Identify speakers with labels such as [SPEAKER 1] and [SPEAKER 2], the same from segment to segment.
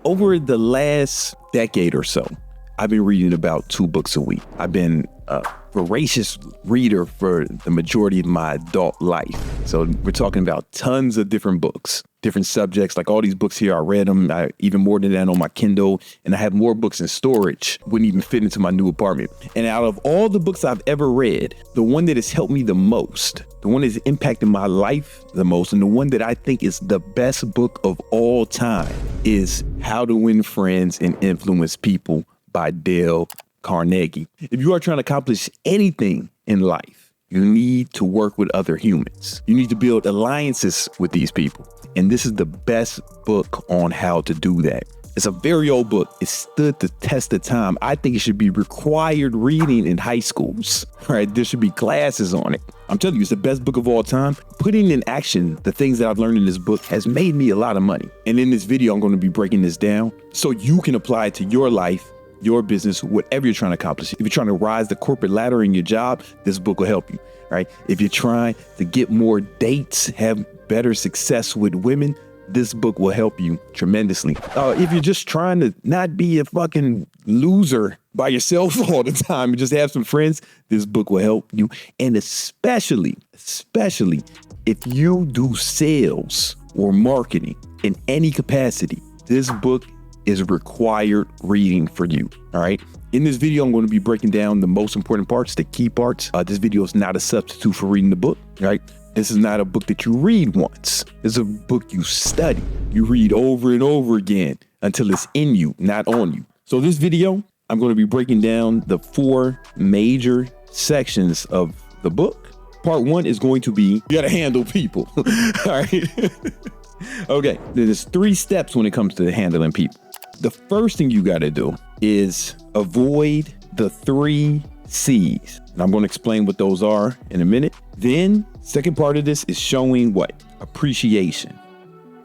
[SPEAKER 1] Over the last decade or so, I've been reading about 2 books a week. I've been a voracious reader for the majority of my adult life. So we're talking about tons of different books, different subjects. Like all these books here, I read them, even more than that on my Kindle, and I have more books in storage. Wouldn't even fit into my new apartment. And out of all the books I've ever read, the one that has helped me the most, the one that's impacted my life the most, and the one that I think is the best book of all time is How to Win Friends and Influence People by Dale Carnegie. If you are trying to accomplish anything in life, you need to work with other humans. You need to build alliances with these people. And this is the best book on how to do that. It's a very old book. It stood the test of time. I think it should be required reading in high schools, right? There should be classes on it. I'm telling you, it's the best book of all time. Putting in action the things that I've learned in this book has made me a lot of money. And in this video, I'm going to be breaking this down so you can apply it to your life, your business, whatever you're trying to accomplish. If you're trying to rise the corporate ladder in your job, this book will help you, right? If you're trying to get more dates, have better success with women, this book will help you tremendously. If you're just trying to not be a fucking loser by yourself all the time and just have some friends, this book will help you. And especially if you do sales or marketing in any capacity, this book is required reading for you. All right. In this video, I'm going to be breaking down the most important parts, the key parts. This video is not a substitute for reading the book. Right. This is not a book that you read once. It's a book you study. You read over and over again until it's in you, not on you. So this video, I'm going to be breaking down the 4 major sections of the book. Part 1 is going to be, you got to handle people. All right. Okay. There's 3 steps when it comes to handling people. The first thing you got to do is avoid the 3 C's. And I'm going to explain what those are in a minute. Then, second part of this is showing what? Appreciation.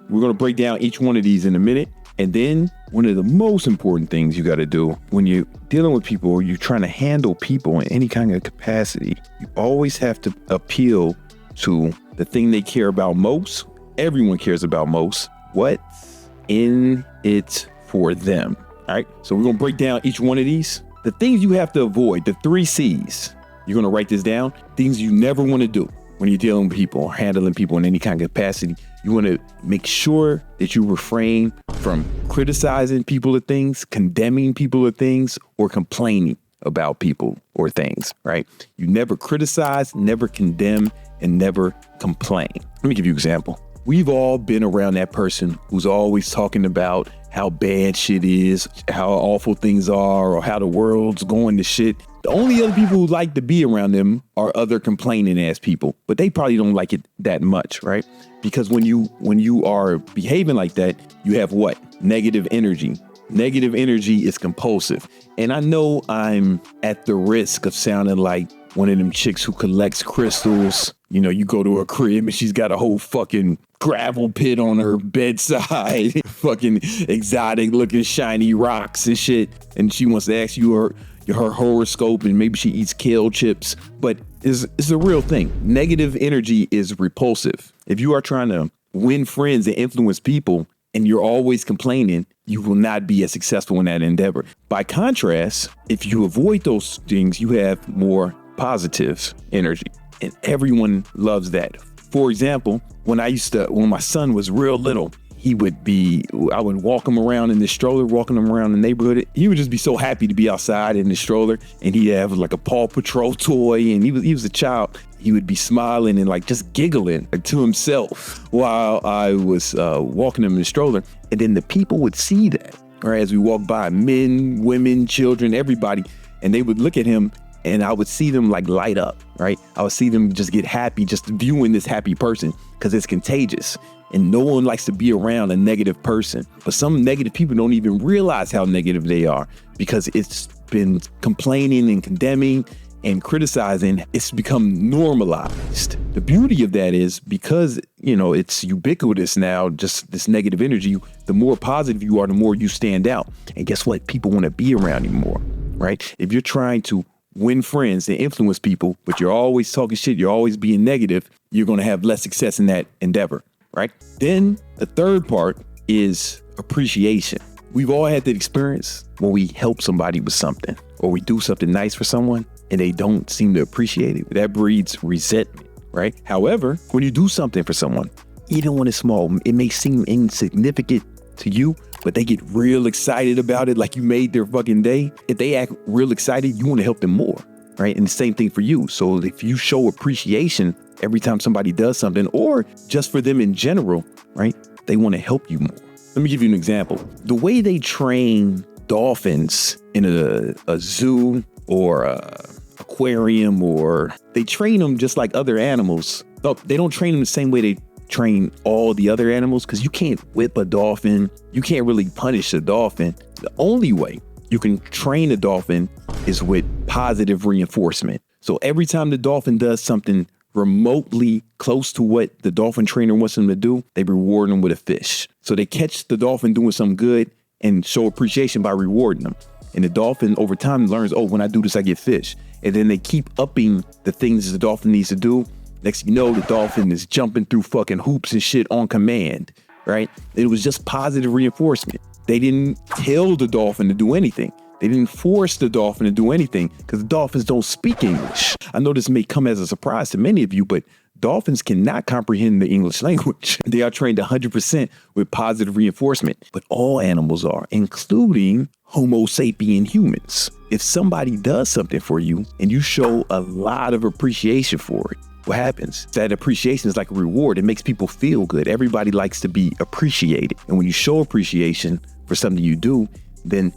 [SPEAKER 1] We're going to break down each one of these in a minute. And then one of the most important things you got to do when you're dealing with people or you're trying to handle people in any kind of capacity, you always have to appeal to the thing they care about most. Everyone cares about most. What's in it for them? All right. So we're going to break down each one of these. The things you have to avoid, the 3 C's, you're going to write this down. Things you never want to do when you're dealing with people or handling people in any kind of capacity. You want to make sure that you refrain from criticizing people or things, condemning people or things, or complaining about people or things, right? You never criticize, never condemn, and never complain. Let me give you an example. We've all been around that person who's always talking about how bad shit is, how awful things are, or how the world's going to shit. The only other people who like to be around them are other complaining ass people, but they probably don't like it that much, right? Because when you are behaving like that, you have what? Negative energy. Negative energy is compulsive. And I know I'm at the risk of sounding like one of them chicks who collects crystals. You know, you go to her crib and she's got a whole fucking gravel pit on her bedside, fucking exotic looking shiny rocks and shit. And she wants to ask you her horoscope and maybe she eats kale chips, but it's a real thing. Negative energy is repulsive. If you are trying to win friends and influence people and you're always complaining, you will not be as successful in that endeavor. By contrast, if you avoid those things, you have more positive energy, and everyone loves that. For example, when my son was real little, I would walk him around in the stroller, walking him around the neighborhood. He would just be so happy to be outside in the stroller, and he'd have like a Paw Patrol toy, and he was a child. He would be smiling and like just giggling to himself while I was walking him in the stroller. And then the people would see that, right? As we walked by, men, women, children, everybody, and they would look at him, and I would see them like light up, right? I would see them just get happy, just viewing this happy person, because it's contagious. And no one likes to be around a negative person. But some negative people don't even realize how negative they are, because it's been complaining and condemning and criticizing. It's become normalized. The beauty of that is because, it's ubiquitous now, just this negative energy, the more positive you are, the more you stand out. And guess what? People want to be around you more, right? If you're trying to win friends and influence people, but you're always talking shit, you're always being negative, you're going to have less success in that endeavor, right? Then the third part is appreciation. We've all had that experience when we help somebody with something or we do something nice for someone and they don't seem to appreciate it. That breeds resentment, right? However, when you do something for someone, even when it's small, it may seem insignificant to you, but they get real excited about it, like you made their fucking day. If they act real excited, you want to help them more, right? And the same thing for you. So if you show appreciation every time somebody does something, or just for them in general, right? They want to help you more. Let me give you an example. The way they train dolphins in a zoo or a aquarium, or they train them just like other animals. No, they don't train them the same way they train all the other animals, because you can't whip a dolphin. You can't really punish a dolphin. The only way you can train a dolphin is with positive reinforcement. So every time the dolphin does something remotely close to what the dolphin trainer wants them to do, they reward them with a fish. So they catch the dolphin doing something good and show appreciation by rewarding them. And the dolphin over time learns, oh, when I do this, I get fish. And then they keep upping the things the dolphin needs to do. Next thing you know, the dolphin is jumping through fucking hoops and shit on command, right? It was just positive reinforcement. They didn't tell the dolphin to do anything. They didn't force the dolphin to do anything, because the dolphins don't speak English. I know this may come as a surprise to many of you, but dolphins cannot comprehend the English language. They are trained 100% with positive reinforcement, but all animals are, including Homo sapien humans. If somebody does something for you and you show a lot of appreciation for it, what happens? That appreciation is like a reward. It makes people feel good. Everybody likes to be appreciated. And when you show appreciation for something you do, then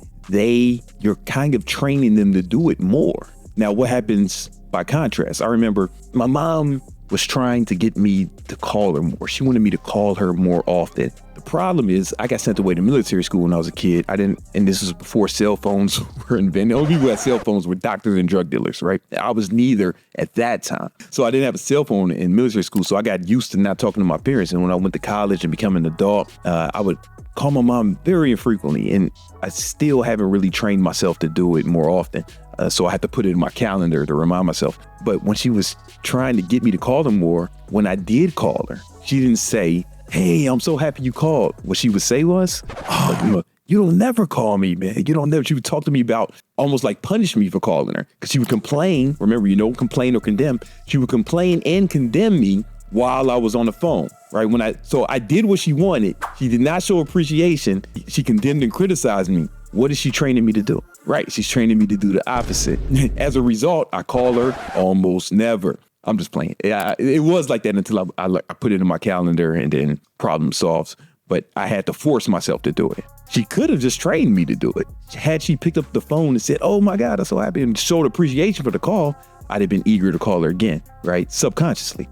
[SPEAKER 1] you're kind of training them to do it more. Now, what happens by contrast? I remember my mom was trying to get me to call her more. She wanted me to call her more often. The problem is I got sent away to military school when I was a kid. And this was before cell phones were invented. The only people who had cell phones were doctors and drug dealers, right? I was neither at that time. So I didn't have a cell phone in military school. So I got used to not talking to my parents. And when I went to college and become an adult, I would call my mom very infrequently. And I still haven't really trained myself to do it more often. So I had to put it in my calendar to remind myself. But when she was trying to get me to call her more, when I did call her, she didn't say, hey, I'm so happy you called. What she would say was, oh, you don't never call me, man. You don't never. She would talk to me about almost like punish me for calling her, because she would complain. Remember, complain or condemn. She would complain and condemn me while I was on the phone, right? So I did what she wanted. She did not show appreciation. She condemned and criticized me. What is she training me to do? Right, she's training me to do the opposite. As a result, I call her almost never. I'm just playing. It was like that until I put it in my calendar and then problem solved. But I had to force myself to do it. She could have just trained me to do it. Had she picked up the phone and said, oh my God, I'm so happy, and showed appreciation for the call, I'd have been eager to call her again, right? Subconsciously.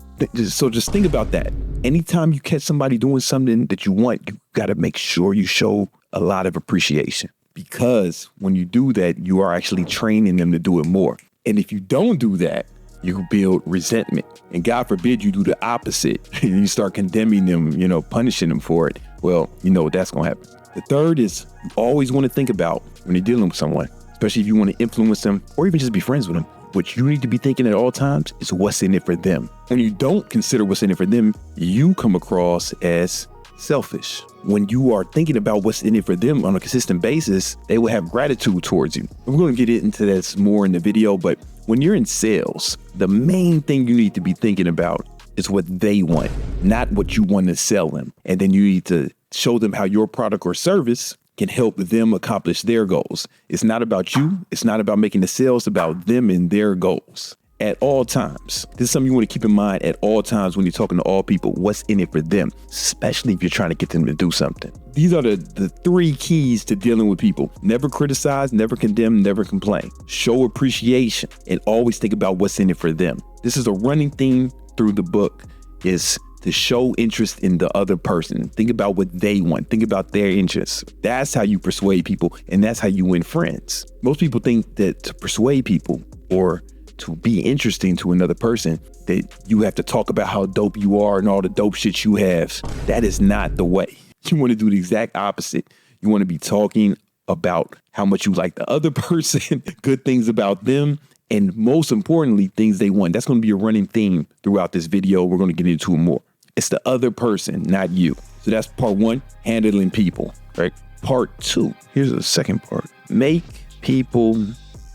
[SPEAKER 1] So just think about that. Anytime you catch somebody doing something that you want, you got to make sure you show a lot of appreciation. Because when you do that, you are actually training them to do it more. And if you don't do that, you build resentment. And God forbid you do the opposite and you start condemning them, punishing them for it. Well, that's going to happen. The third is you always want to think about when you're dealing with someone, especially if you want to influence them or even just be friends with them. What you need to be thinking at all times is what's in it for them. When you don't consider what's in it for them, you come across as selfish. When you are thinking about what's in it for them on a consistent basis, they will have gratitude towards you. We're going to get into this more in the video, but when you're in sales, the main thing you need to be thinking about is what they want, not what you want to sell them. And then you need to show them how your product or service can help them accomplish their goals. It's not about you. It's not about making the sales, it's about them and their goals. At all times. This is something you want to keep in mind at all times when you're talking to all people. What's in it for them, especially if you're trying to get them to do something. These are the three keys to dealing with people. Never criticize, never condemn, never complain. Show appreciation and always think about what's in it for them. This is a running theme through the book, is to show interest in the other person. Think about what they want. Think about their interests. That's how you persuade people, and that's how you win friends. Most people think that to persuade people or to be interesting to another person, that you have to talk about how dope you are and all the dope shit you have. That is not the way. You want to do the exact opposite. You want to be talking about how much you like the other person, good things about them, and most importantly, things they want. That's going to be a running theme throughout this video. We're going to get into it more. It's the other person, not you. So that's part one, handling people, right? part 2. Here's the second part. Make people,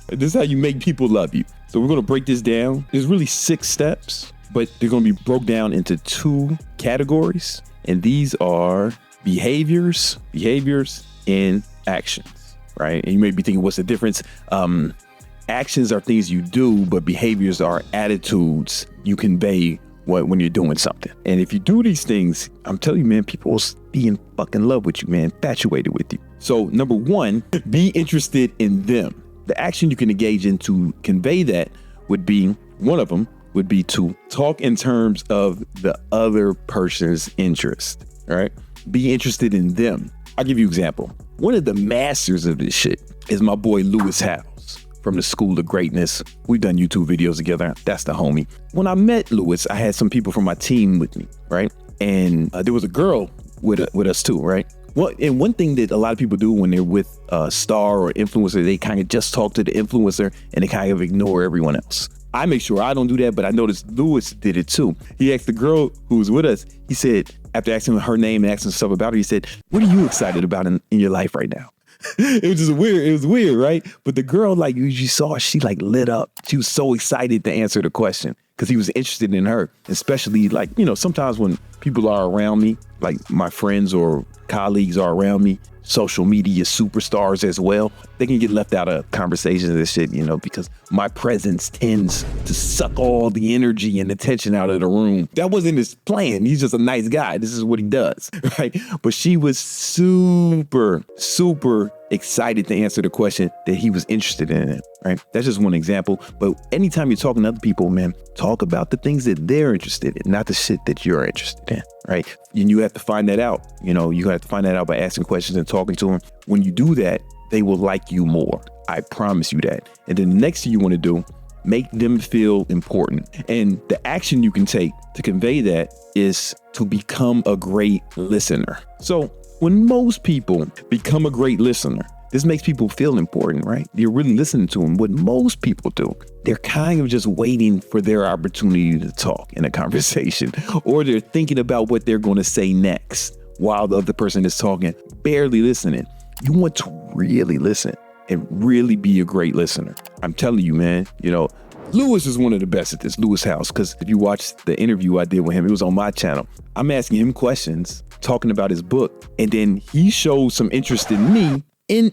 [SPEAKER 1] this is how you make people love you. So we're going to break this down. There's really 6 steps, but they're going to be broke down into 2 categories. And these are behaviors, and actions, right? And you may be thinking, what's the difference? Actions are things you do, but behaviors are attitudes you convey when you're doing something. And if you do these things, I'm telling you, man, people will be in fucking love with you, man, infatuated with you. So number 1, be interested in them. The action you can engage in to convey that would be, one of them would be to talk in terms of the other person's interest, all right? Be interested in them. I'll give you an example. One of the masters of this shit is my boy Lewis Howes from the School of Greatness. We've done YouTube videos together. That's the homie. When I met Lewis, I had some people from my team with me, right? And there was a girl with us too, right? Well, and one thing that a lot of people do when they're with a star or influencer, they kind of just talk to the influencer and they kind of ignore everyone else. I make sure I don't do that, but I noticed Lewis did it too. He asked the girl who was with us, he said, after asking her name and asking stuff about her, he said, what are you excited about in your life right now? It was just weird. It was weird, right? But the girl, like, you saw, she like lit up. She was so excited to answer the question because he was interested in her, especially like, sometimes when people are around me, like my friends or colleagues are around me, social media superstars as well, they can get left out of conversations and shit, because my presence tends to suck all the energy and attention out of the room. That wasn't his plan. He's just a nice guy. This is what he does, right? But she was super, super excited to answer the question that he was interested in it, right? That's just one example. But anytime you're talking to other people, man, talk about the things that they're interested in, not the shit that you're interested in, right? And you have to find that out. You have to find that out by asking questions and talking to them. When you do that, they will like you more. I promise you that. And then the next thing you want to do, make them feel important. And the action you can take to convey that is to become a great listener. So when most people become a great listener, this makes people feel important, right? You're really listening to them. What most people do, they're kind of just waiting for their opportunity to talk in a conversation, or they're thinking about what they're going to say next while the other person is talking, barely listening. You want to really listen and really be a great listener. I'm telling you, man, Lewis is one of the best at this, Lewis Howes, because if you watch the interview I did with him, it was on my channel. I'm asking him questions, talking about his book, and then he showed some interest in me in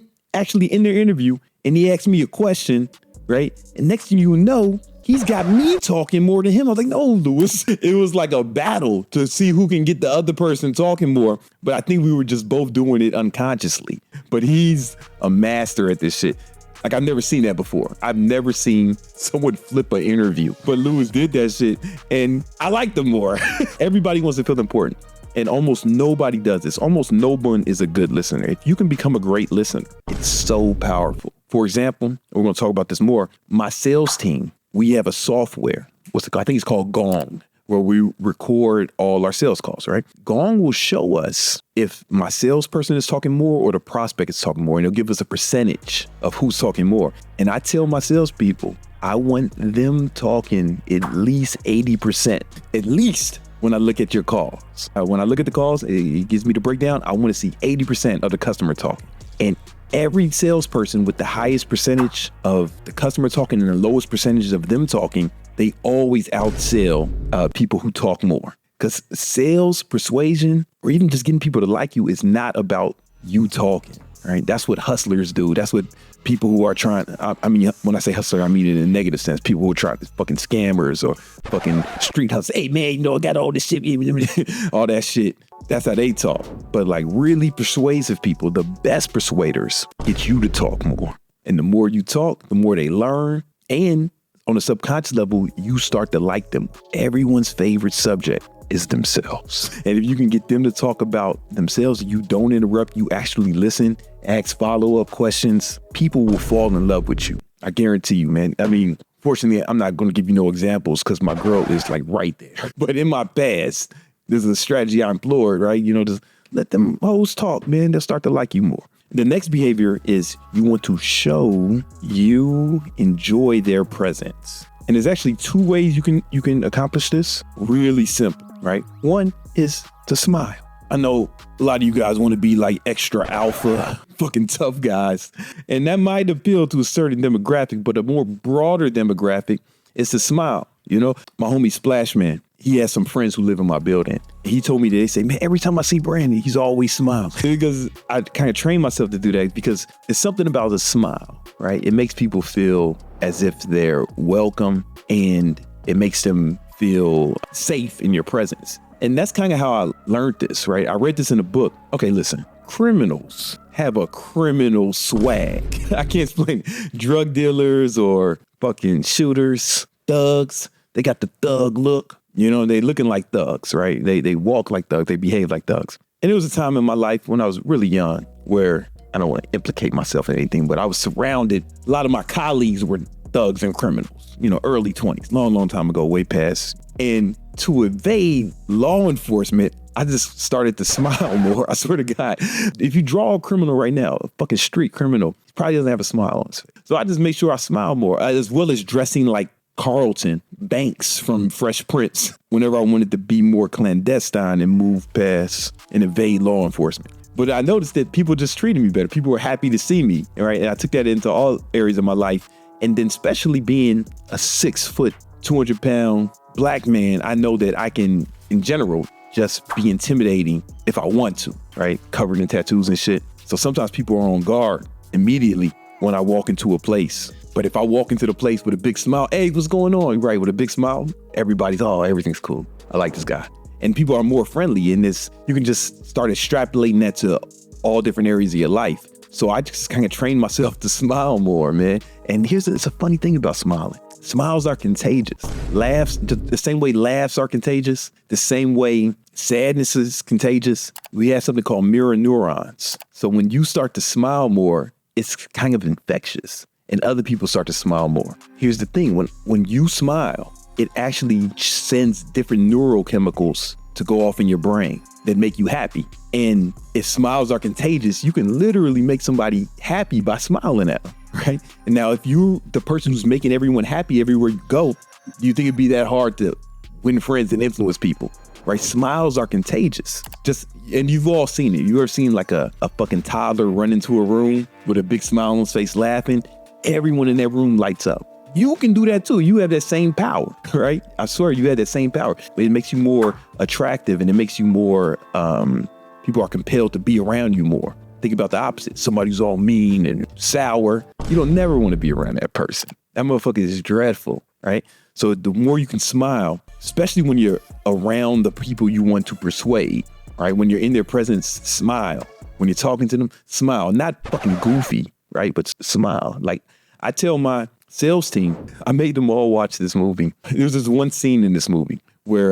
[SPEAKER 1] their interview, and he asked me a question, right? And next thing you know, he's got me talking more than him. I was like, no, Lewis. It was like a battle to see who can get the other person talking more. But I think we were just both doing it unconsciously. But he's a master at this shit. Like, I've never seen that before. I've never seen someone flip an interview. But Lewis did that shit, and I liked him more. Everybody wants to feel important. And almost nobody does this. Almost no one is a good listener. If you can become a great listener, it's so powerful. For example, we're going to talk about this more. My sales team, we have a software. What's it called? I think it's called Gong, where we record all our sales calls, right? Gong will show us if my salesperson is talking more or the prospect is talking more, and it'll give us a percentage of who's talking more. And I tell my salespeople, I want them talking at least 80%, at least. When I look at your calls, when I look at the calls, it gives me the breakdown. I want to see 80% of the customer talking. And every salesperson with the highest percentage of the customer talking and the lowest percentage of them talking, they always outsell people who talk more. Because sales, persuasion, or even just getting people to like you is not about you talking, right? That's what hustlers do. That's what people who are trying, I mean, when I say hustler, I mean it in a negative sense. People who are trying to fucking scammers or fucking street hustlers. Hey, man, I got all this shit, all that shit. That's how they talk. But like really persuasive people, the best persuaders, get you to talk more. And the more you talk, the more they learn. And on a subconscious level, you start to like them. Everyone's favorite subject is themselves. And if you can get them to talk about themselves, you don't interrupt, you actually listen, ask follow-up questions, people will fall in love with you. I guarantee you, man. I mean, fortunately, I'm not going to give you no examples because my girl is like right there. But in my past, this is a strategy I employed, right? Just let them hoes talk, man. They'll start to like you more. The next behavior is you want to show you enjoy their presence. And there's actually 2 ways you can accomplish this. Really simple, right? One is to smile. I know a lot of you guys want to be like extra alpha, fucking tough guys. And that might appeal to a certain demographic, but a more broader demographic is to smile. You know, my homie Splash Man, he has some friends who live in my building. He told me that they say, man, every time I see Brandon, he's always smiling. Because I kind of train myself to do that because it's something about a smile, right? It makes people feel as if they're welcome and it makes them feel safe in your presence. And that's kind of how I learned this, right? I read this in a book. Okay, listen, criminals have a criminal swag. I can't explain it. Drug dealers or fucking shooters, thugs, they got the thug look. You know, they looking like thugs, right? They walk like thugs, they behave like thugs. And there was a time in my life when I was really young where I don't want to implicate myself in anything, but I was surrounded. A lot of my colleagues were thugs and criminals, you know, early 20s, long time ago, way past. And to evade law enforcement, I just started to smile more. I swear to God, if you draw a criminal right now, a fucking street criminal, he probably doesn't have a smile on his face. So I just make sure I smile more, as well as dressing like Carlton Banks from Fresh Prince whenever I wanted to be more clandestine and move past and evade law enforcement. But I noticed that people just treated me better. People were happy to see me, right? And I took that into all areas of my life. And then especially being a 6 foot, 200 pound Black man, I know that I can, in general, just be intimidating if I want to, right? Covered in tattoos and shit. So sometimes people are on guard immediately when I walk into a place. But if I walk into the place with a big smile, hey, what's going on? Right, with a big smile, everybody's, oh, everything's cool. I like this guy. And people are more friendly in this. You can just start extrapolating that to all different areas of your life. So I just kind of trained myself to smile more, man. And it's a funny thing about smiling. Smiles are contagious. Laughs, the same way laughs are contagious, the same way sadness is contagious. We have something called mirror neurons. So when you start to smile more, it's kind of infectious and other people start to smile more. Here's the thing, when you smile, it actually sends different neurochemicals to go off in your brain that make you happy. And if smiles are contagious, you can literally make somebody happy by smiling at them, right? And now if you're the person who's making everyone happy everywhere you go, do you think it'd be that hard to win friends and influence people, right? Smiles are contagious. And you've all seen it. You ever seen like a fucking toddler run into a room with a big smile on his face laughing? Everyone in that room lights up. You can do that too. You have that same power, right? I swear you have that same power, but it makes you more attractive and it makes you more, people are compelled to be around you more. Think about the opposite. Somebody who's all mean and sour. You don't never want to be around that person. That motherfucker is dreadful, right? So the more you can smile, especially when you're around the people you want to persuade, right? When you're in their presence, smile. When you're talking to them, smile. Not fucking goofy, right? But smile. Like I tell my sales team, I made them all watch this movie. There's this one scene in this movie where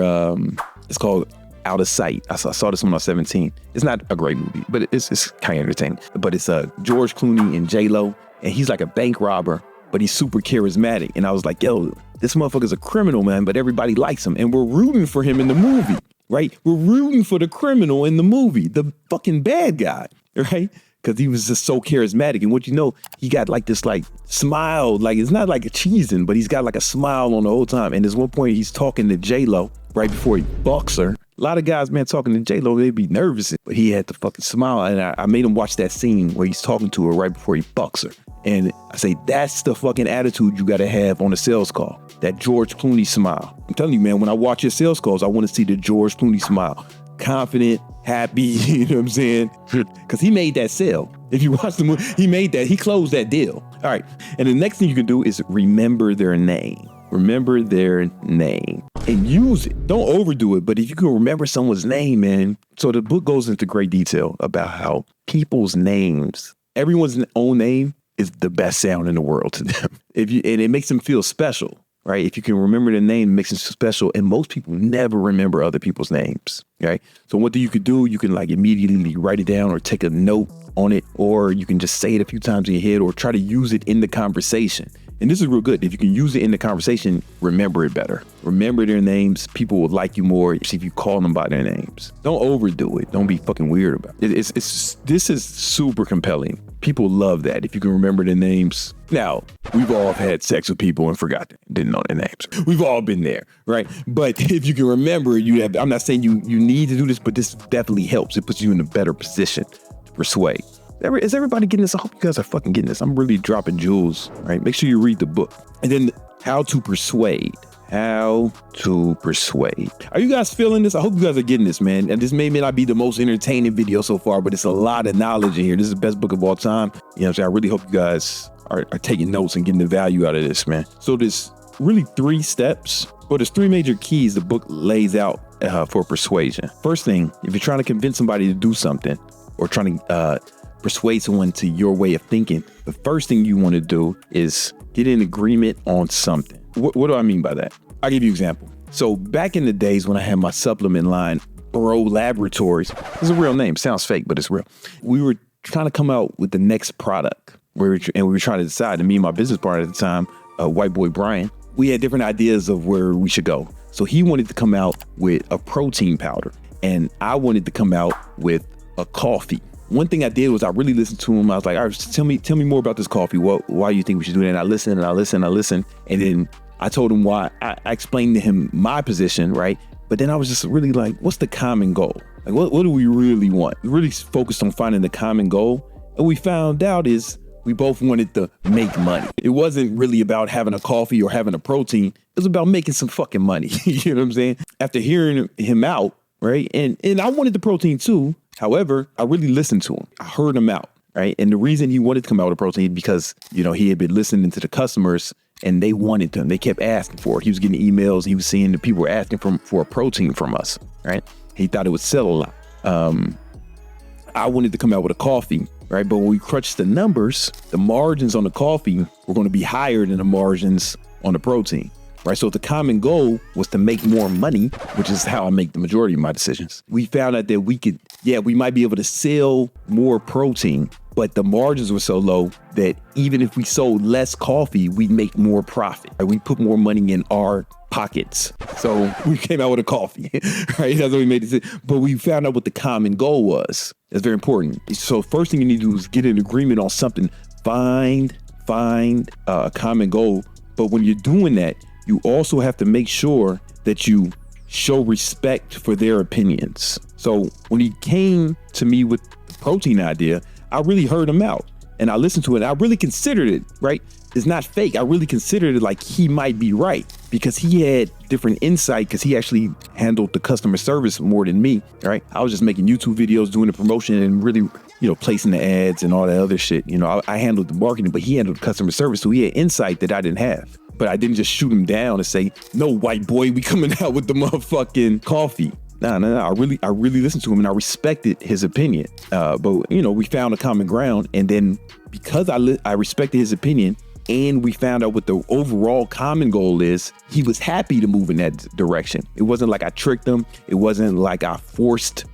[SPEAKER 1] it's called Out of Sight. I saw this when I was 17. It's not a great movie, but it's kind of entertaining. But it's George Clooney and J-Lo, and he's like a bank robber, but he's super charismatic. And I was like, yo, this motherfucker's a criminal, man, but everybody likes him. And we're rooting for him in the movie, right? We're rooting for the criminal in the movie, the fucking bad guy, right? Because he was just so charismatic. And what you know, he got like this like smile, like it's not like a cheesing, but he's got like a smile on the whole time. And there's one point he's talking to J-Lo right before he bucks her. A lot of guys, man, talking to J-Lo, they'd be nervous, but he had to fucking smile. And I made him watch that scene where he's talking to her right before he bucks her. And I say, that's the fucking attitude you got to have on a sales call. That George Clooney smile. I'm telling you, man, when I watch your sales calls, I want to see the George Clooney smile. Confident, happy, you know what I'm saying? Because he made that sale. If you watch the movie, he closed that deal. All right. And the next thing you can do is remember their name. Remember their name and use it. Don't overdo it, but if you can remember someone's name, man. So the book goes into great detail about how people's names, everyone's own name is the best sound in the world to them. And it makes them feel special, right? If you can remember the name, it makes them special. And most people never remember other people's names, right? So what you could do, you can like immediately write it down or take a note on it, or you can just say it a few times in your head or try to use it in the conversation. And this is real good. If you can use it in the conversation, remember it better. Remember their names. People will like you more if you call them by their names. Don't overdo it. Don't be fucking weird about it. This is super compelling. People love that if you can remember their names. Now, we've all had sex with people and didn't know their names. We've all been there, right? But if you can remember, I'm not saying you need to do this, but this definitely helps. It puts you in a better position to persuade. Is everybody getting this? I hope you guys are fucking getting this. I'm really dropping jewels, right? Make sure you read the book. And then how to persuade. How to persuade. Are you guys feeling this? I hope you guys are getting this, man. And this may not be the most entertaining video so far, but it's a lot of knowledge in here. This is the best book of all time. You know what I'm saying? I really hope you guys are taking notes and getting the value out of this, man. So there's really 3 steps, but there's 3 major keys the book lays out for persuasion. First thing, if you're trying to convince somebody to do something or trying to persuade someone to your way of thinking, the first thing you want to do is get in agreement on something. What do I mean by that? I'll give you an example. So back in the days when I had my supplement line, Bro Laboratories, it's a real name, sounds fake, but it's real. We were trying to come out with the next product. We were trying to decide, and me and my business partner at the time, white boy Bryan, we had different ideas of where we should go. So he wanted to come out with a protein powder, and I wanted to come out with a coffee. One thing I did was I really listened to him. I was like, all right, tell me more about this coffee. Why do you think we should do that? And I listened. And then I told him why. I explained to him my position, right? But then I was just really like, what's the common goal? Like, what do we really want? We really focused on finding the common goal. And we found out is we both wanted to make money. It wasn't really about having a coffee or having a protein. It was about making some fucking money. You know what I'm saying? After hearing him out, right? And I wanted the protein too. However, I really listened to him. I heard him out, right? And the reason he wanted to come out with a protein because, you know, he had been listening to the customers and they wanted them. They kept asking for it. He was getting emails. He was seeing the people were asking for a protein from us, right? He thought it would sell a lot. I wanted to come out with a coffee, right? But when we crunched the numbers, the margins on the coffee were going to be higher than the margins on the protein, right? So the common goal was to make more money, which is how I make the majority of my decisions. We found out that we might be able to sell more protein, but the margins were so low that even if we sold less coffee, we'd make more profit. Right? We put more money in our pockets. So we came out with a coffee, right? That's what we made it. But we found out what the common goal was. That's very important. So first thing you need to do is get an agreement on something. Find a common goal. But when you're doing that, you also have to make sure that you show respect for their opinions. So when he came to me with the protein idea, I really heard him out and I listened to it. I really considered it, right? It's not fake. I really considered it like he might be right because he had different insight because he actually handled the customer service more than me, right? I was just making YouTube videos, doing the promotion and really, you know, placing the ads and all that other shit. You know, I handled the marketing, but he handled the customer service. So he had insight that I didn't have. But I didn't just shoot him down and say, no, white boy, we coming out with the motherfucking coffee. No. I really listened to him and I respected his opinion. But, you know, we found a common ground. And then because I respected his opinion and we found out what the overall common goal is, he was happy to move in that direction. It wasn't like I tricked him. It wasn't like I forced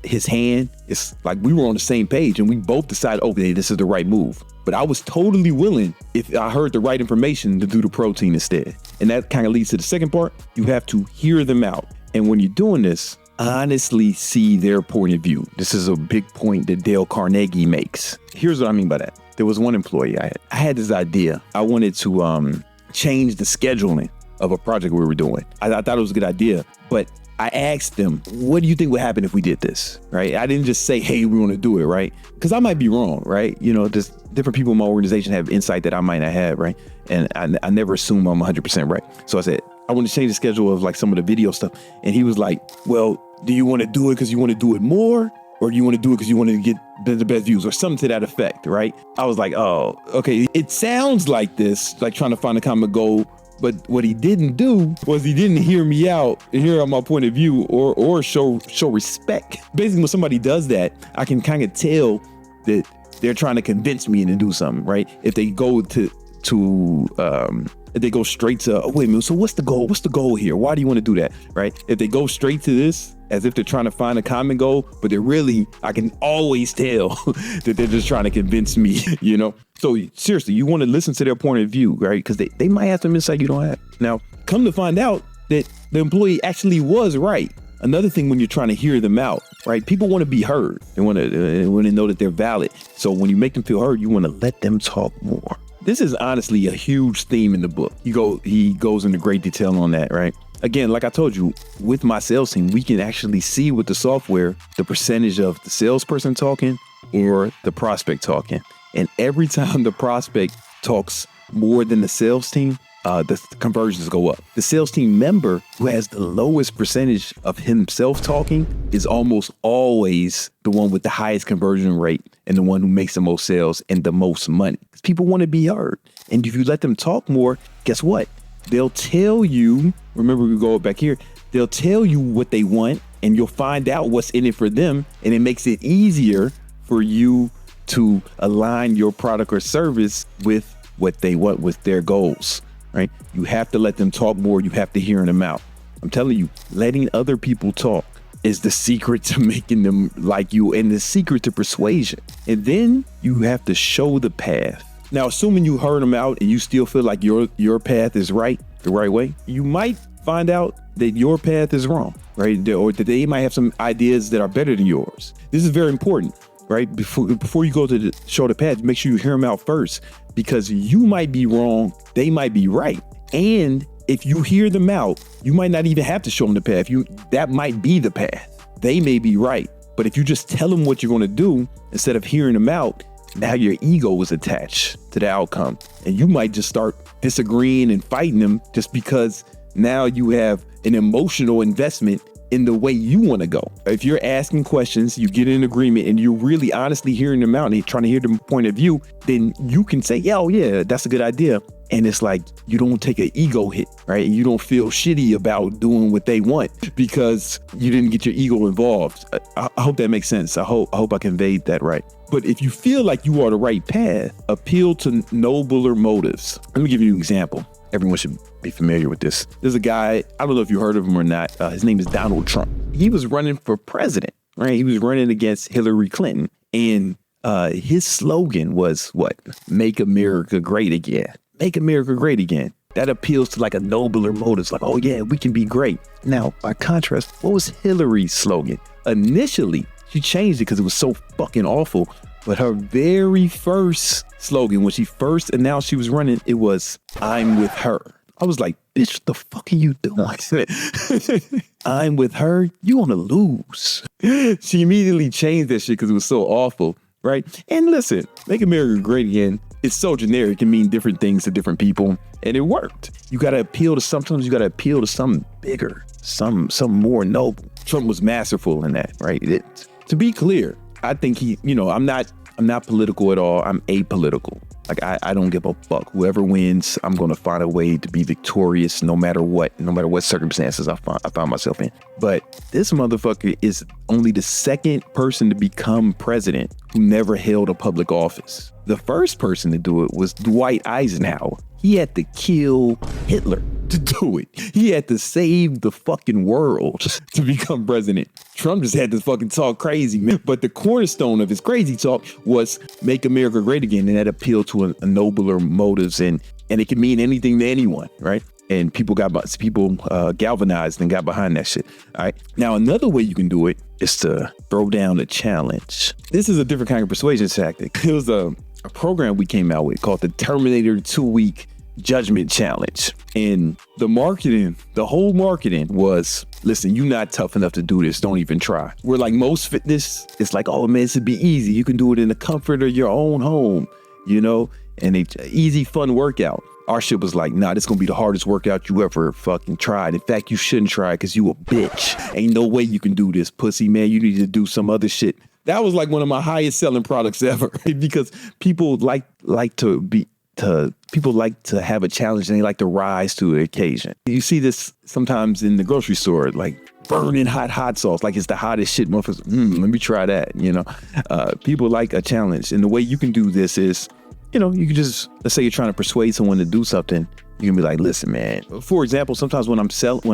[SPEAKER 1] his hand. It's like we were on the same page and we both decided, okay, this is the right move. But I was totally willing, if I heard the right information, to do the protein instead. And that kind of leads to the second part. You have to hear them out. And when you're doing this, honestly see their point of view. This is a big point that Dale Carnegie makes. Here's what I mean by that. There was one employee I had this idea. I wanted to change the scheduling of a project we were doing. I thought it was a good idea, but I asked them, what do you think would happen if we did this, right? I didn't just say, hey, we want to do it, right? Because I might be wrong, right? You know, just different people in my organization have insight that I might not have, right? And I never assume I'm 100% right. So I said, I want to change the schedule of like some of the video stuff. And he was like, well, do you want to do it because you want to do it more? Or do you want to do it because you want to get the best views or something to that effect, right? I was like, oh, okay. It sounds like this, like trying to find a common goal. But what he didn't do was he didn't hear me out and hear out my point of view or show respect. Basically, when somebody does that, I can kind of tell that they're trying to convince me to do something, right? If they go if they go straight to, oh, wait a minute, so what's the goal? What's the goal here? Why do you want to do that, right? If they go straight to this as if they're trying to find a common goal, but they're really, I can always tell that they're just trying to convince me, you know? So seriously, you want to listen to their point of view, right? Because they might have some insight you don't have. Now, come to find out that the employee actually was right. Another thing when you're trying to hear them out, right? People want to be heard. They want to know that they're valid. So when you make them feel heard, you want to let them talk more. This is honestly a huge theme in the book. He goes into great detail on that, right? again, like I told you, with my sales team, we can actually see with the software the percentage of the salesperson talking or the prospect talking. And every time the prospect talks more than the sales team, the conversions go up. The sales team member who has the lowest percentage of himself talking is almost always the one with the highest conversion rate and the one who makes the most sales and the most money. Because people want to be heard. And if you let them talk more, guess what? They'll tell you, remember we go back here, they'll tell you what they want and you'll find out what's in it for them. And it makes it easier for you to align your product or service with what they want, with their goals, right? You have to let them talk more. You have to hear them out. I'm telling you, letting other people talk is the secret to making them like you and the secret to persuasion. And then you have to show the path. Now, assuming you heard them out and you still feel like your path is right, the right way, you might find out that your path is wrong, right? Or that they might have some ideas that are better than yours. This is very important, right? Before you go to show the path, make sure you hear them out first, because you might be wrong, they might be right. And if you hear them out, you might not even have to show them the path. That might be the path. They may be right. But if you just tell them what you're going to do, instead of hearing them out, now your ego is attached to the outcome. And you might just start disagreeing and fighting them just because now you have an emotional investment in the way you want to go. If you're asking questions, you get in agreement and you're really honestly hearing them out and you're trying to hear their point of view, then you can say, oh yeah, that's a good idea. And it's like, you don't take an ego hit, right? And you don't feel shitty about doing what they want because you didn't get your ego involved. I hope that makes sense. I hope I conveyed that right. But if you feel like you are the right path, appeal to nobler motives. Let me give you an example. Everyone should be familiar with this. There's a guy, I don't know if you heard of him or not. His name is Donald Trump. He was running for president, right? He was running against Hillary Clinton. And his slogan was what? Make America great again. Make America great again. That appeals to like a nobler motives. Like, oh yeah, we can be great. Now, by contrast, what was Hillary's slogan? Initially, she changed it because it was so fucking awful. But her very first slogan, when she first announced she was running, it was, I'm with her. I was like, bitch, what the fuck are you doing? I'm with her? You want to lose. She immediately changed that shit because it was so awful, right? And listen, Make America Great Again, it's so generic. It can mean different things to different people. And it worked. You got to appeal to sometimes you got to appeal to something bigger, some more noble. Trump was masterful in that, right? To be clear, I think I'm not political at all. I'm apolitical. Like I don't give a fuck. Whoever wins, I'm going to find a way to be victorious no matter what circumstances I find myself in. But this motherfucker is only the second person to become president who never held a public office. The first person to do it was Dwight Eisenhower. He had to kill Hitler to do it. He had to save the fucking world to become president. Trump just had to fucking talk crazy, man. But the cornerstone of his crazy talk was make America great again. And that appealed to a nobler motives. And it can mean anything to anyone, right? And people galvanized and got behind that shit. All right. Now, another way you can do it is to throw down a challenge. This is a different kind of persuasion tactic. It was a program we came out with called the Terminator 2-Week Judgment Challenge. And the whole marketing was, listen, you're not tough enough to do this. Don't even try. We're like most fitness. It's like, oh man, this would be easy. You can do it in the comfort of your own home, and it's an easy, fun workout. Our shit was like, nah, this is going to be the hardest workout you ever fucking tried. In fact, you shouldn't try it because you a bitch. Ain't no way you can do this, pussy, man. You need to do some other shit. That was like one of my highest selling products ever because people like to have a challenge and they like to rise to the occasion. You see this sometimes in the grocery store, like burning hot sauce, like it's the hottest shit. Motherfuckers, let me try that. People like a challenge. And the way you can do this is, you can just, let's say you're trying to persuade someone to do something. You can be like, listen, man. For example, sometimes when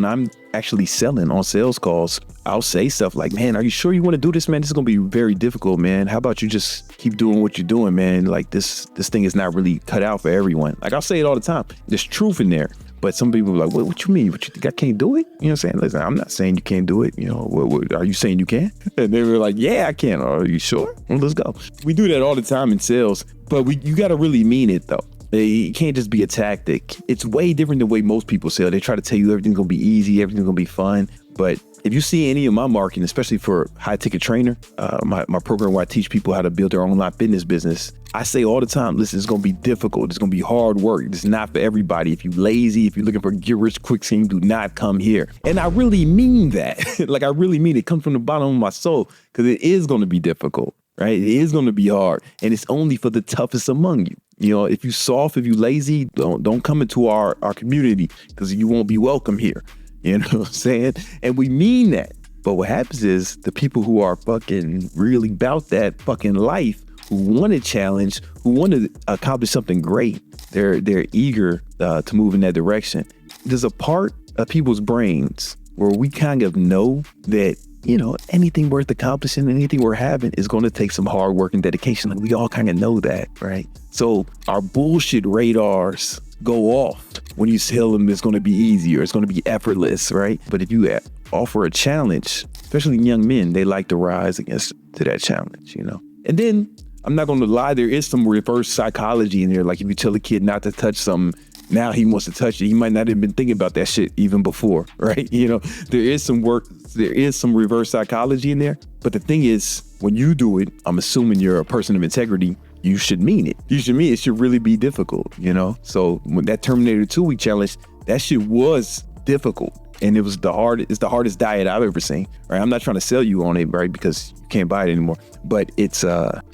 [SPEAKER 1] I'm actually selling on sales calls, I'll say stuff like, man, are you sure you want to do this, man? This is going to be very difficult, man. How about you just keep doing what you're doing, man? Like this thing is not really cut out for everyone. Like I'll say it all the time. There's truth in there. But some people are like, what you mean? What you think I can't do it? You know what I'm saying? Listen, I'm not saying you can't do it. What are you saying you can? And they were like, yeah, I can. Are you sure? Well, let's go. We do that all the time in sales, but you got to really mean it though. It can't just be a tactic. It's way different than the way most people sell. They try to tell you everything's going to be easy, everything's going to be fun. But if you see any of my marketing, especially for High Ticket Trainer, my program where I teach people how to build their online fitness business, I say all the time, listen, it's going to be difficult. It's going to be hard work. It's not for everybody. If you're lazy, if you're looking for a get rich quick scheme, do not come here. And I really mean that. Like, I really mean it. It comes from the bottom of my soul, because it is going to be difficult, right? It is going to be hard. And it's only for the toughest among you. You know, if you soft, if you lazy, don't come into our community, because you won't be welcome here. You know what I'm saying? And we mean that. But what happens is the people who are fucking really about that fucking life, who want a challenge, who want to accomplish something great, they're eager to move in that direction. There's a part of people's brains where we kind of know that, you know, anything worth accomplishing, anything we're having is going to take some hard work and dedication. Like, we all kind of know that, right? So our bullshit radars go off when you tell them it's going to be easy or it's going to be effortless, right? But if you offer a challenge, especially young men, they like to rise to that challenge, you know? And then, I'm not going to lie, there is some reverse psychology in there. Like, if you tell a kid not to touch something, now he wants to touch it. He might not have been thinking about that shit even before, right? You know, there is some reverse psychology in there. But the thing is, when you do it, I'm assuming you're a person of integrity, you should mean it. You should mean it. It should really be difficult, you know? So when that Terminator 2-week challenge, that shit was difficult. And it's the hardest diet I've ever seen, right? I'm not trying to sell you on it, right? Because you can't buy it anymore. But it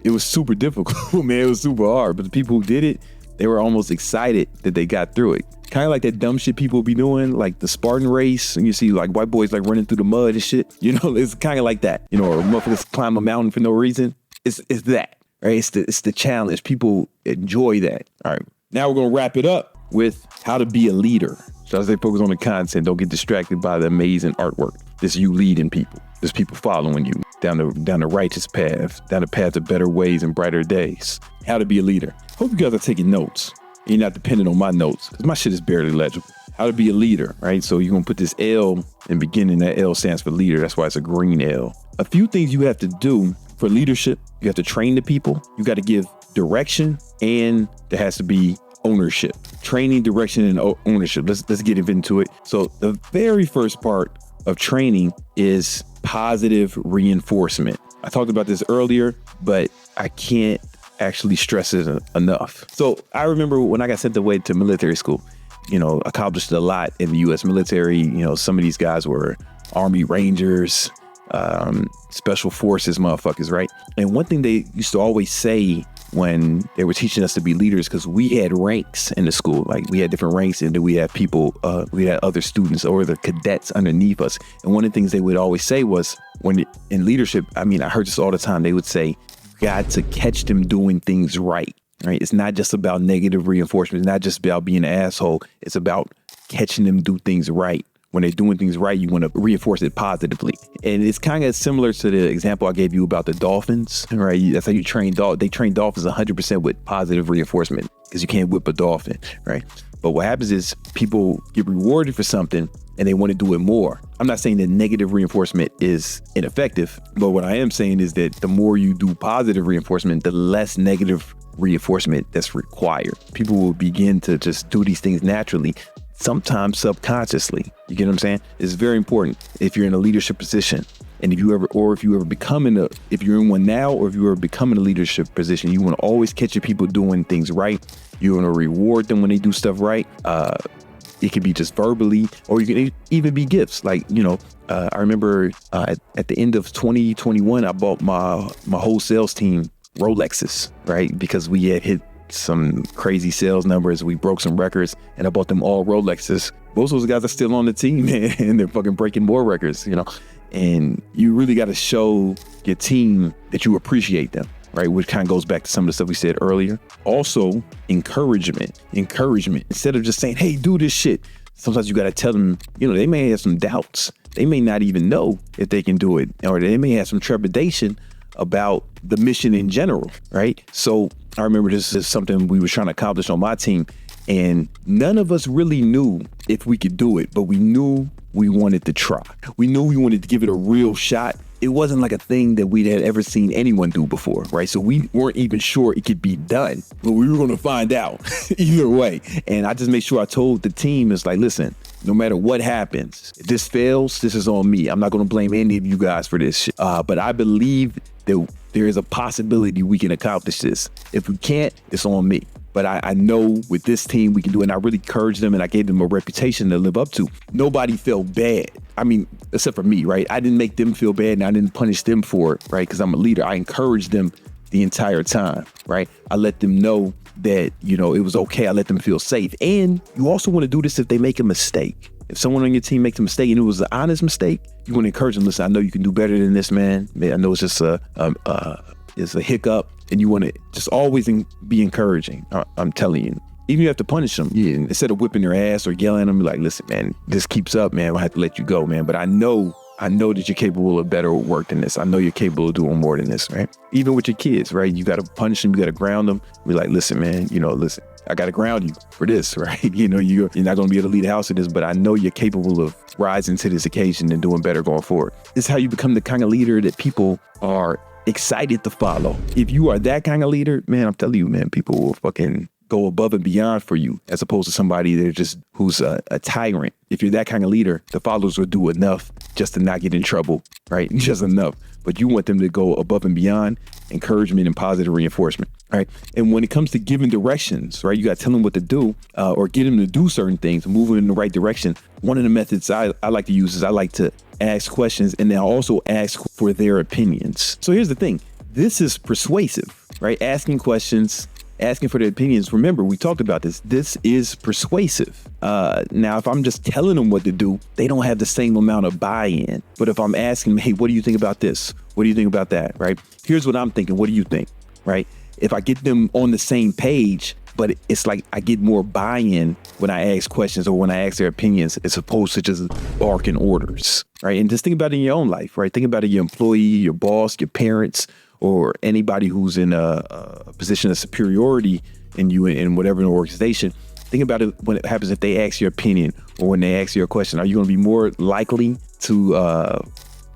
[SPEAKER 1] was super difficult, man. It was super hard. But the people who did it, they were almost excited that they got through it. Kind of like that dumb shit people be doing, like the Spartan race. And you see like white boys like running through the mud and shit. You know, it's kind of like that. You know, or motherfuckers climb a mountain for no reason. It's that, right? It's the challenge. People enjoy that. All right. Now we're going to wrap it up with how to be a leader. So as they focus on the content, don't get distracted by the amazing artwork. This you leading people. There's people following you down the righteous path, down the path of better ways and brighter days. How to be a leader. Hope you guys are taking notes. You're not depending on my notes, because my shit is barely legible. How to be a leader, right? So you're going to put this L in beginning. That L stands for leader. That's why it's a green L. A few things you have to do for leadership. You have to train the people. You got to give direction, and there has to be ownership. Training, direction, and ownership. Let's get into it. So the very first part of training is positive reinforcement. I talked about this earlier, but I can't actually stress it enough. So I remember when I got sent away to military school, you know, accomplished a lot in the U.S. military. You know, some of these guys were Army Rangers, special forces motherfuckers, right? And one thing they used to always say when they were teaching us to be leaders, because we had ranks in the school, like we had different ranks, and then we had people, we had other students or the cadets underneath us. And one of the things they would always say was, when in leadership, I mean, I heard this all the time, they would say, you got to catch them doing things right? It's not just about negative reinforcement. It's not just about being an asshole. It's about catching them do things right. When they're doing things right, you want to reinforce it positively. And it's kind of similar to the example I gave you about the dolphins, right? That's how you train dolphins. They train dolphins 100% with positive reinforcement, because you can't whip a dolphin, right? But what happens is people get rewarded for something and they want to do it more. I'm not saying that negative reinforcement is ineffective, but what I am saying is that the more you do positive reinforcement, the less negative reinforcement that's required. People will begin to just do these things naturally, sometimes subconsciously. You get what I'm saying? It's very important if you're in a leadership if you're in one now, or if you ever become in a leadership position, you want to always catch your people doing things right. You want to reward them when they do stuff right. It could be just verbally, or you can even be gifts. Like, you know, I remember at the end of 2021, I bought my whole sales team Rolexes, right? Because we had hit some crazy sales numbers. We broke some records, and I bought them all Rolexes. Most of those guys are still on the team, man, and they're fucking breaking more records, you know? And you really got to show your team that you appreciate them, right? Which kind of goes back to some of the stuff we said earlier. Also, encouragement. Instead of just saying, hey, do this shit. Sometimes you got to tell them, you know, they may have some doubts. They may not even know if they can do it, or they may have some trepidation about the mission in general, right? So I remember this is something we were trying to accomplish on my team, and none of us really knew if we could do it, but we knew we wanted to try. We knew we wanted to give it a real shot, it wasn't like a thing that we had ever seen anyone do before, right? So we weren't even sure it could be done, but we were going to find out either way. And I just made sure I told the team, it's like, listen, no matter what happens, if this fails, this is on me. I'm not going to blame any of you guys for this shit. But I believe that there is a possibility we can accomplish this. If we can't, it's on me. But I know with this team, we can do it. And I really encouraged them and I gave them a reputation to live up to. Nobody felt bad. I mean, except for me, right? I didn't make them feel bad and I didn't punish them for it, right? Because I'm a leader. I encouraged them the entire time, right? I let them know that, it was okay. I let them feel safe. And you also want to do this if they make a mistake. If someone on your team makes a mistake and it was an honest mistake, you want to encourage them. Listen, I know you can do better than this, man. I know it's just it's a hiccup, and you want to just always be encouraging. I'm telling you. Even if you have to punish them, instead of whipping their ass or yelling at them, like, listen, man, this keeps up, man. I'll have to let you go, man. But I know that you're capable of better work than this. I know you're capable of doing more than this, right? Even with your kids, right? You got to punish them. You got to ground them. Be like, listen, man, listen, I got to ground you for this, right? You're not going to be able to lead the house with this, but I know you're capable of rising to this occasion and doing better going forward. This is how you become the kind of leader that people are excited to follow. If you are that kind of leader, man, I'm telling you, man, people will fucking go above and beyond for you, as opposed to somebody who's a tyrant. If you're that kind of leader, the followers will do enough just to not get in trouble, right? Just enough. But you want them to go above and beyond, encouragement and positive reinforcement, right? And when it comes to giving directions, right, you got to tell them what to do or get them to do certain things, move them in the right direction. One of the methods I like to use is I like to ask questions and then I also ask for their opinions. So here's the thing. This is persuasive, right? Asking questions, asking for their opinions. Remember, we talked about this. This is persuasive. Now, if I'm just telling them what to do, they don't have the same amount of buy-in. But if I'm asking them, hey, what do you think about this? What do you think about that? Right? Here's what I'm thinking. What do you think? Right? If I get them on the same page, but it's like I get more buy-in when I ask questions or when I ask their opinions as opposed to just barking orders, right? And just think about it in your own life, right? Think about it, your employee, your boss, your parents, or anybody who's in a position of superiority in you in whatever organization. Think about it when it happens if they ask your opinion or when they ask you a question. Are you going to be more likely to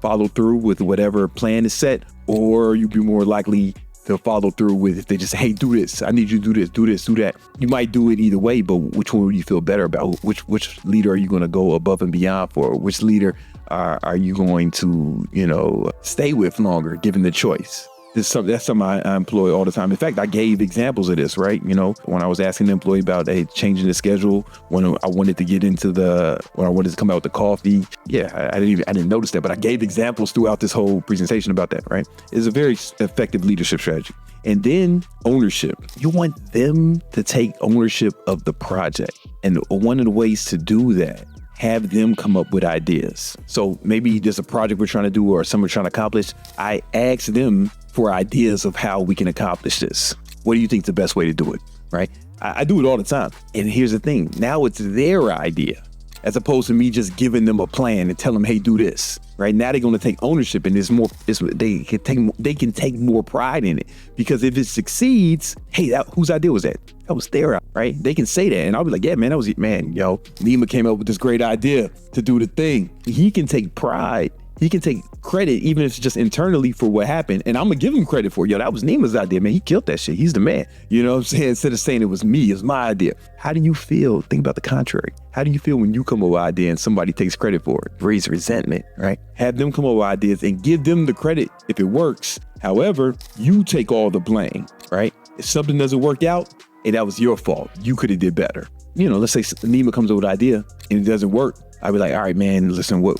[SPEAKER 1] follow through with whatever plan is set, or you be more likely to follow through with if they just say, hey, do this. I need you to do this, do this, do that. You might do it either way, but which one would you feel better about? Which leader are you going to go above and beyond for? Which leader are you going to, stay with longer, given the choice? That's something I employ all the time. In fact, I gave examples of this, right? When I was asking the employee about changing the schedule, when I wanted to when I wanted to come out with the coffee. Yeah, I didn't notice that, but I gave examples throughout this whole presentation about that, right? It's a very effective leadership strategy. And then ownership. You want them to take ownership of the project. And one of the ways to do that, have them come up with ideas. So maybe there's a project we're trying to do or something we're trying to accomplish. I ask them for ideas of how we can accomplish this. What do you think is the best way to do it, right? I do it all the time. And here's the thing. Now it's their idea, as opposed to me just giving them a plan and tell them, hey, do this, right? Now they're going to take ownership and they can take more pride in it, because if it succeeds, hey, whose idea was that? That was their, right? They can say that. And I'll be like, yeah, man, Nima came up with this great idea to do the thing. He can take pride. He can take credit, even if it's just internally, for what happened. And I'm going to give him credit for it. That was Nima's idea, man. He killed that shit. He's the man. You know what I'm saying? Instead of saying it was me, it's my idea. How do you feel? Think about the contrary. How do you feel when you come up with an idea and somebody takes credit for it? Raise resentment, right? Have them come up with ideas and give them the credit if it works. However, you take all the blame, right? If something doesn't work out, hey, that was your fault. You could have did better. Let's say Nima comes up with an idea and it doesn't work. I'd be like, all right, man, listen, what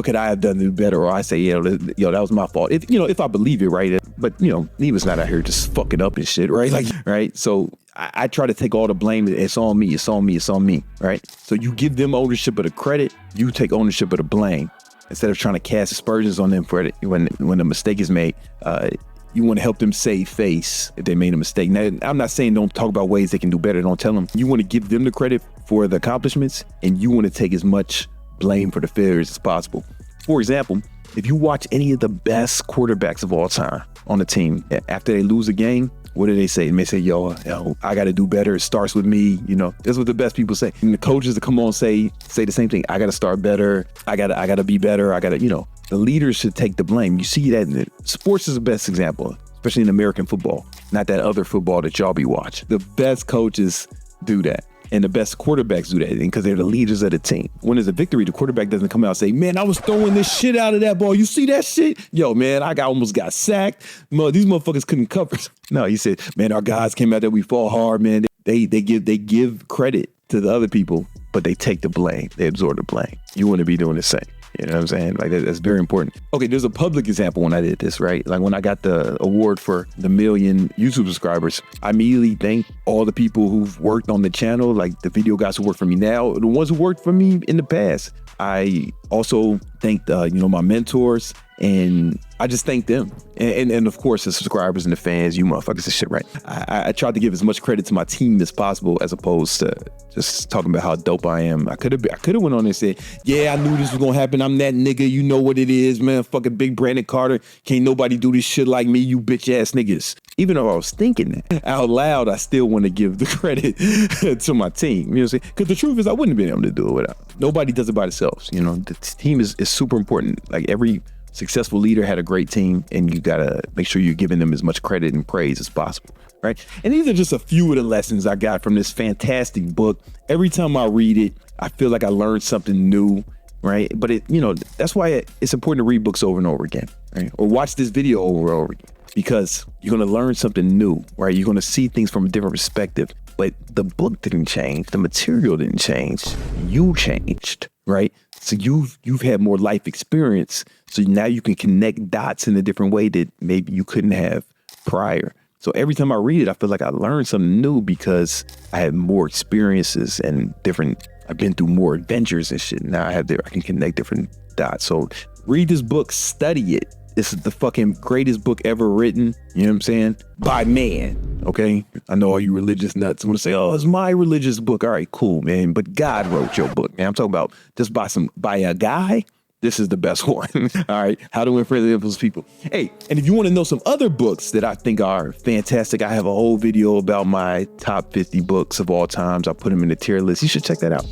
[SPEAKER 1] could I have done to do better? Or I say, that was my fault. If I believe it, right? But, Nima's not out here just fucking up and shit, right? Right? So I try to take all the blame. It's on me. It's on me. It's on me, right? So you give them ownership of the credit. You take ownership of the blame. Instead of trying to cast aspersions on them for it when a mistake is made. You want to help them save face if they made a mistake. Now, I'm not saying don't talk about ways they can do better. Don't tell them. You want to give them the credit for the accomplishments, and you want to take as much blame for the failures as possible. For example, if you watch any of the best quarterbacks of all time on the team, after they lose a game, what do they say? They may say, yo, I got to do better. It starts with me. That's what the best people say. And the coaches that come on say the same thing. I got to start better. I got to be better. I got to, The leaders should take the blame. You see that sports is the best example, especially in American football, not that other football that y'all be watching. The best coaches do that. And the best quarterbacks do that because they're the leaders of the team. When there's a victory, the quarterback doesn't come out and say, man, I was throwing this shit out of that ball. You see that shit? Yo, man, almost got sacked. These motherfuckers couldn't cover. No, he said, man, our guys came out there. We fought hard, man. They give credit to the other people, but they take the blame. They absorb the blame. You want to be doing the same. You know what I'm saying? Like, that's very important. Okay, there's a public example when I did this, right? Like when I got the award for the 1 million YouTube subscribers, I immediately thanked all the people who've worked on the channel, like the video guys who work for me now, the ones who worked for me in the past. I also thanked, my mentors, and I just thanked them. And of course, the subscribers and the fans, you motherfuckers, this shit, right? I tried to give as much credit to my team as possible, as opposed to just talking about how dope I am. I could have went on and said, yeah, I knew this was gonna happen. I'm that nigga. You know what it is, man. Fucking big Brandon Carter. Can't nobody do this shit like me, you bitch ass niggas. Even though I was thinking that out loud, I still want to give the credit to my team. You know what I'm saying? Because the truth is, I wouldn't have been able to do it without. Nobody does it by themselves. You know, the team is super important. Like every successful leader had a great team, and you gotta make sure you're giving them as much credit and praise as possible, right? And these are just a few of the lessons I got from this fantastic book. Every time I read it, I feel like I learned something new, right? But that's why it's important to read books over and over again, right? Or watch this video over and over again, because you're gonna learn something new, right? You're gonna see things from a different perspective. But the book didn't change, the material didn't change, you changed, right? So you've had more life experience, so now you can connect dots in a different way that maybe you couldn't have prior. So every time I read it, I feel like I learned something new because I had more experiences and I've been through more adventures and shit. Now I can connect different dots. So read this book, study it. This is the fucking greatest book ever written, you know what I'm saying? By man, okay? I know all you religious nuts want to say, oh, it's my religious book. All right, cool, man. But God wrote your book, man. I'm talking about just by a guy. This is the best one. All right. How to Win Friendly Influence People. Hey, and if you want to know some other books that I think are fantastic, I have a whole video about my top 50 books of all times. I put them in the tier list. You should check that out.